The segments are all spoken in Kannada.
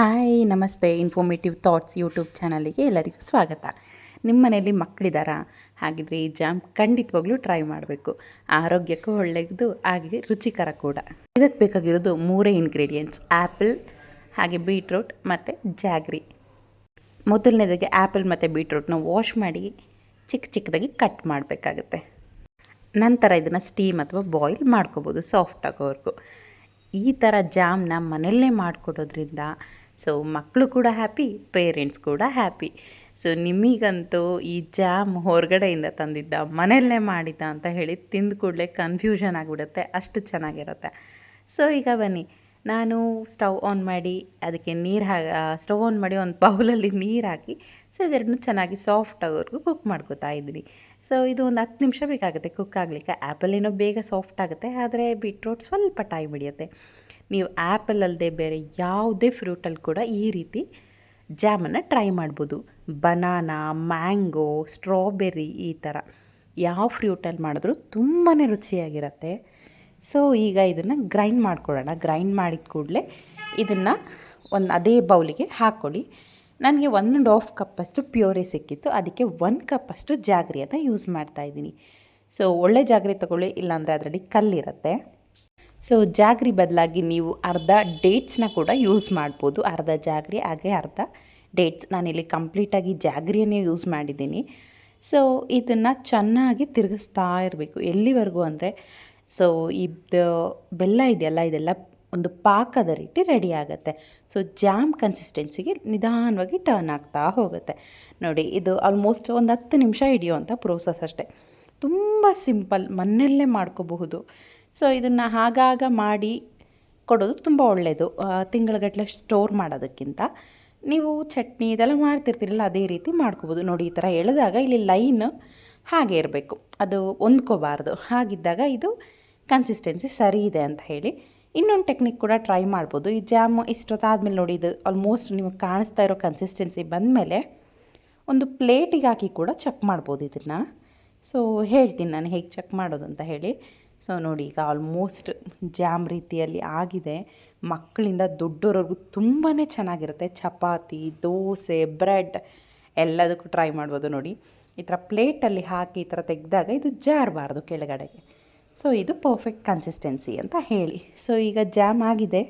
ಹಾಯ್ ನಮಸ್ತೆ. ಇನ್ಫಾರ್ಮೇಟಿವ್ ಥಾಟ್ಸ್ ಯೂಟ್ಯೂಬ್ ಚಾನಲಿಗೆ ಎಲ್ಲರಿಗೂ ಸ್ವಾಗತ. ನಿಮ್ಮ ಮನೆಯಲ್ಲಿ ಮಕ್ಕಳಿದ್ದಾರಾ? ಹಾಗಿದ್ರೆ ಈ ಜಾಮ್ ಖಂಡಿತವಾಗ್ಲೂ ಟ್ರೈ ಮಾಡಬೇಕು. ಆರೋಗ್ಯಕ್ಕೂ ಒಳ್ಳೆಯದು, ಹಾಗೆ ರುಚಿಕರ ಕೂಡ. ಇದಕ್ಕೆ ಬೇಕಾಗಿರೋದು 3 ಇಂಗ್ರೀಡಿಯೆಂಟ್ಸ್: ಆ್ಯಪಲ್, ಹಾಗೆ ಬೀಟ್ರೂಟ್ ಮತ್ತು ಜಾಗ್ರಿ. ಮೊದಲನೇದಾಗಿ ಆ್ಯಪಲ್ ಮತ್ತು ಬೀಟ್ರೂಟ್ನ ವಾಶ್ ಮಾಡಿ ಚಿಕ್ಕ ಚಿಕ್ಕದಾಗಿ ಕಟ್ ಮಾಡಬೇಕಾಗತ್ತೆ. ನಂತರ ಇದನ್ನು ಸ್ಟೀಮ್ ಅಥವಾ ಬಾಯ್ಲ್ ಮಾಡ್ಕೋಬೋದು ಸಾಫ್ಟ್ ಆಗೋವರೆಗೂ. ಈ ಥರ ಜಾಮ್ನ ಮನೆಯಲ್ಲೇ ಮಾಡಿಕೊಡೋದ್ರಿಂದ ಮಕ್ಕಳು ಕೂಡ ಹ್ಯಾಪಿ, ಪೇರೆಂಟ್ಸ್ ಕೂಡ ಹ್ಯಾಪಿ. ನಿಮಗಂತೂ ಈ ಜಾಮ್ ಹೊರಗಡೆಯಿಂದ ತಂದಿದ್ದ ಮನೆಯಲ್ಲೇ ಮಾಡಿದ್ದ ಅಂತ ಹೇಳಿ ತಿಂದ ಕೂಡಲೇ ಕನ್ಫ್ಯೂಷನ್ ಆಗಿಬಿಡುತ್ತೆ, ಅಷ್ಟು ಚೆನ್ನಾಗಿರುತ್ತೆ. ಈಗ ಬನ್ನಿ, ನಾನು ಸ್ಟವ್ ಆನ್ ಮಾಡಿ ಅದಕ್ಕೆ ಸ್ಟವ್ ಆನ್ ಮಾಡಿ ಒಂದು ಬೌಲಲ್ಲಿ ನೀರು ಹಾಕಿ ಇದೆರಡನ್ನೂ ಚೆನ್ನಾಗಿ ಸಾಫ್ಟ್ ಆಗೋವರೆಗೂ ಕುಕ್ ಮಾಡ್ಕೋತಾ ಇದ್ದೀನಿ. ಇದು ಒಂದು 10 ನಿಮಿಷ ಬೇಕಾಗುತ್ತೆ ಕುಕ್ ಆಗಲಿಕ್ಕೆ. ಆ್ಯಪಲ್ ಏನೋ ಬೇಗ ಸಾಫ್ಟ್ ಆಗುತ್ತೆ, ಆದರೆ ಬೀಟ್ರೂಟ್ ಸ್ವಲ್ಪ ಟೈಮ್ ಹಿಡಿಯುತ್ತೆ. ನೀವು ಆ್ಯಪಲ್ ಅಲ್ಲದೆ ಬೇರೆ ಯಾವುದೇ ಫ್ರೂಟಲ್ಲಿ ಕೂಡ ಈ ರೀತಿ ಜಾಮನ್ನು ಟ್ರೈ ಮಾಡ್ಬೋದು. ಬನಾನಾ, ಮ್ಯಾಂಗೋ, ಸ್ಟ್ರಾಬೆರ್ರಿ, ಈ ಥರ ಯಾವ ಫ್ರೂಟಲ್ಲಿ ಮಾಡಿದ್ರೂ ತುಂಬಾ ರುಚಿಯಾಗಿರುತ್ತೆ. ಈಗ ಇದನ್ನು ಗ್ರೈಂಡ್ ಮಾಡ್ಕೊಳ್ಳೋಣ. ಗ್ರೈಂಡ್ ಮಾಡಿದ ಕೂಡಲೇ ಇದನ್ನು ಅದೇ ಬೌಲಿಗೆ ಹಾಕ್ಕೊಳ್ಳಿ. ನನಗೆ 1.5 ಕಪ್ಪಷ್ಟು ಪ್ಯೂರಿ ಸಿಕ್ಕಿತ್ತು, ಅದಕ್ಕೆ 1 ಕಪ್ಪಷ್ಟು ಜಾಗ್ರಿಯನ್ನು ಯೂಸ್ ಮಾಡ್ತಾಯಿದ್ದೀನಿ. ಒಳ್ಳೆ ಜಾಗ್ರಿ ತೊಗೊಳ್ಳಿ, ಇಲ್ಲಾಂದರೆ ಅದರಲ್ಲಿ ಕಲ್ಲಿರುತ್ತೆ. ಜಾಗ್ರಿ ಬದಲಾಗಿ ನೀವು ಅರ್ಧ ಡೇಟ್ಸ್ನ ಕೂಡ ಯೂಸ್ ಮಾಡ್ಬೋದು. ಅರ್ಧ ಜಾಗ್ರಿ ಹಾಗೆ ಅರ್ಧ ಡೇಟ್ಸ್. ನಾನಿಲ್ಲಿ ಕಂಪ್ಲೀಟಾಗಿ ಜಾಗ್ರಿಯನ್ನೇ ಯೂಸ್ ಮಾಡಿದ್ದೀನಿ. ಇದನ್ನು ಚೆನ್ನಾಗಿ ತಿರುಗಿಸ್ತಾ ಇರಬೇಕು. ಎಲ್ಲಿವರೆಗೂ ಅಂದರೆ ಇದು ಬೆಲ್ಲ ಇದೆಯಲ್ಲ, ಇದೆಲ್ಲ ಒಂದು ಪಾಕದ ರೀತಿ ರೆಡಿ ಆಗುತ್ತೆ. ಜಾಮ್ ಕನ್ಸಿಸ್ಟೆನ್ಸಿಗೆ ನಿಧಾನವಾಗಿ ಟರ್ನ್ ಆಗ್ತಾ ಹೋಗುತ್ತೆ. ನೋಡಿ, ಇದು ಆಲ್ಮೋಸ್ಟ್ ಒಂದು 10 ನಿಮಿಷ ಹಿಡಿಯುವಂಥ ಪ್ರೋಸೆಸ್ ಅಷ್ಟೇ. ತುಂಬ ಸಿಂಪಲ್, ಮನೆಯಲ್ಲೇ ಮಾಡ್ಕೋಬಹುದು. ಇದನ್ನು ಆಗಾಗ ಮಾಡಿ ಕೊಡೋದು ತುಂಬ ಒಳ್ಳೆಯದು. ತಿಂಗಳಗಟ್ಟಲೆ ಸ್ಟೋರ್ ಮಾಡೋದಕ್ಕಿಂತ ನೀವು ಚಟ್ನಿ ಇದೆಲ್ಲ ಮಾಡ್ತಿರ್ತೀರಲ್ಲ, ಅದೇ ರೀತಿ ಮಾಡ್ಕೋಬೋದು. ನೋಡಿ, ಈ ಥರ ಎಳೆದಾಗ ಇಲ್ಲಿ ಲೈನ್ ಹಾಗೆ ಇರಬೇಕು, ಅದು ಹೊಂದ್ಕೋಬಾರ್ದು. ಹಾಗಿದ್ದಾಗ ಇದು ಕನ್ಸಿಸ್ಟೆನ್ಸಿ ಸರಿ ಇದೆ ಅಂತ ಹೇಳಿ. ಇನ್ನೊಂದು ಟೆಕ್ನಿಕ್ ಕೂಡ ಟ್ರೈ ಮಾಡ್ಬೋದು. ಈ ಜಾಮು ಇಷ್ಟೊತ್ತಾದಮೇಲೆ ನೋಡಿ, ಇದು ಆಲ್ಮೋಸ್ಟ್ ನಿಮಗೆ ಕಾಣಿಸ್ತಾ ಇರೋ ಕನ್ಸಿಸ್ಟೆನ್ಸಿ ಬಂದಮೇಲೆ ಒಂದು ಪ್ಲೇಟಿಗೆ ಹಾಕಿ ಕೂಡ ಚೆಕ್ ಮಾಡ್ಬೋದು ಇದನ್ನು. ಹೇಳ್ತೀನಿ ನಾನು ಹೇಗೆ ಚೆಕ್ ಮಾಡೋದು ಅಂತ ಹೇಳಿ. ನೋಡಿ, ಈಗ ಆಲ್ಮೋಸ್ಟ್ ಜಾಮ್ ರೀತಿಯಲ್ಲಿ ಆಗಿದೆ. ಮಕ್ಕಳಿಂದ ದೊಡ್ಡೋರವರೆಗೂ ತುಂಬಾ ಚೆನ್ನಾಗಿರುತ್ತೆ. ಚಪಾತಿ, ದೋಸೆ, ಬ್ರೆಡ್ ಎಲ್ಲದಕ್ಕೂ ಟ್ರೈ ಮಾಡ್ಬೋದು. ನೋಡಿ, ಈ ಥರ ಪ್ಲೇಟಲ್ಲಿ ಹಾಕಿ ಈ ಥರ ತೆಗೆದಾಗ ಇದು ಜಾರಬಾರ್ದು ಕೆಳಗಡೆಗೆ. ಇದು ಪರ್ಫೆಕ್ಟ್ ಕನ್ಸಿಸ್ಟೆನ್ಸಿ ಅಂತ ಹೇಳಿ. ಈಗ ಜಾಮ್ ಆಗಿದೆ.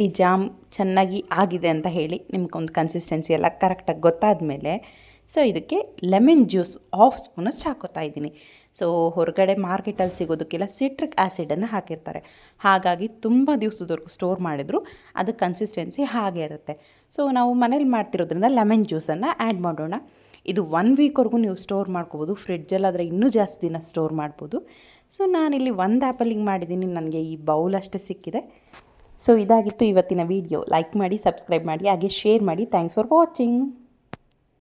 ಈ ಜಾಮ್ ಚೆನ್ನಾಗಿ ಆಗಿದೆ ಅಂತ ಹೇಳಿ ನಿಮ್ಗೊಂದು ಕನ್ಸಿಸ್ಟೆನ್ಸಿ ಎಲ್ಲ ಕರೆಕ್ಟಾಗಿ ಗೊತ್ತಾದ ಮೇಲೆ ಇದಕ್ಕೆ ಲೆಮನ್ ಜ್ಯೂಸ್ 1/2 ಸ್ಪೂನಷ್ಟು ಹಾಕೋತಾ ಇದ್ದೀನಿ. ಹೊರಗಡೆ ಮಾರ್ಕೆಟಲ್ಲಿ ಸಿಗೋದಕ್ಕೆಲ್ಲ ಸಿಟ್ರಿಕ್ ಆ್ಯಸಿಡನ್ನು ಹಾಕಿರ್ತಾರೆ. ಹಾಗಾಗಿ ತುಂಬ ದಿವಸದವರೆಗೂ ಸ್ಟೋರ್ ಮಾಡಿದ್ರು ಅದು ಕನ್ಸಿಸ್ಟೆನ್ಸಿ ಹಾಗೆ ಇರುತ್ತೆ. ನಾವು ಮನೇಲಿ ಮಾಡ್ತಿರೋದ್ರಿಂದ ಲೆಮನ್ ಜ್ಯೂಸನ್ನು ಆ್ಯಡ್ ಮಾಡೋಣ. ಇದು 1 ವೀಕ್ವರೆಗೂ ನೀವು ಸ್ಟೋರ್ ಮಾಡ್ಕೋಬೋದು. ಫ್ರಿಡ್ಜಲ್ಲಾದರೆ ಇನ್ನೂ ಜಾಸ್ತಿ ದಿನ ಸ್ಟೋರ್ ಮಾಡ್ಬೋದು. ನಾನಿಲ್ಲಿ 1 ಆ್ಯಪಲಿಗೆ ಮಾಡಿದ್ದೀನಿ, ನನಗೆ ಈ ಬೌಲ್ ಅಷ್ಟೇ ಸಿಕ್ಕಿದೆ. ಇದಾಗಿತ್ತು ಇವತ್ತಿನ ವಿಡಿಯೋ. ಲೈಕ್ ಮಾಡಿ, ಸಬ್ಸ್ಕ್ರೈಬ್ ಮಾಡಿ, ಹಾಗೆ ಶೇರ್ ಮಾಡಿ. Thanks for watching.